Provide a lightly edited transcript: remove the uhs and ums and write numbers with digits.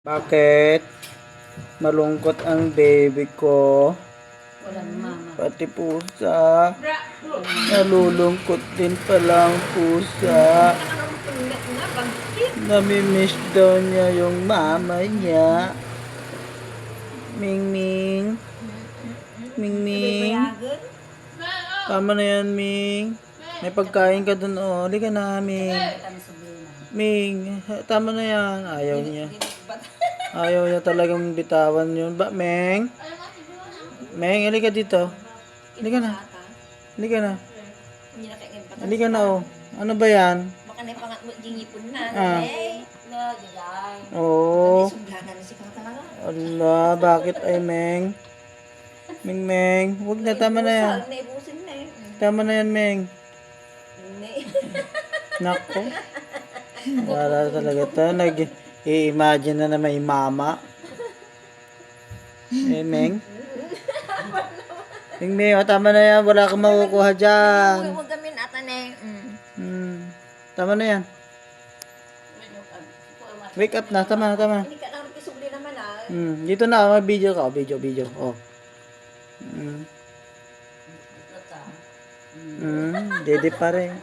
Bakit? Malungkot ang baby ko. Walang mama. Pati pusa. Nalulungkot din pala ang pusa. Namimiss daw niya yung mama niya. Ming Ming. Ming Ming. Tama na yan, Ming. May pagkain ka dun, oh. Halika na, Ming. Ming, tama na yan. Ayaw niya. Ayaw niya talagang bitawan yun. Ba, Meng? Meng, halika dito. Halika na. Halika na. Halika na, oh. Ano ba yan? Baka na pangat mo gingipon na. Ah. Oo. Oo. Allah, bakit ay Meng? Meng, Meng. Huwag na, tama na yan. Naibusin na eh. Tama na yan, Meng. Nako. Wala talaga to. Nag-i-imagine na may mama. Eh, Meng. Meng, Meng, oh, tama na yan. Wala kang makukuha dyan. Huwag kami atan eh. Tama na yan. Wake up na. Tama na, tama na. Hindi ka lang isubli naman ah. Dito na. Mag-video ka. Video. Oh. Dede pa rin.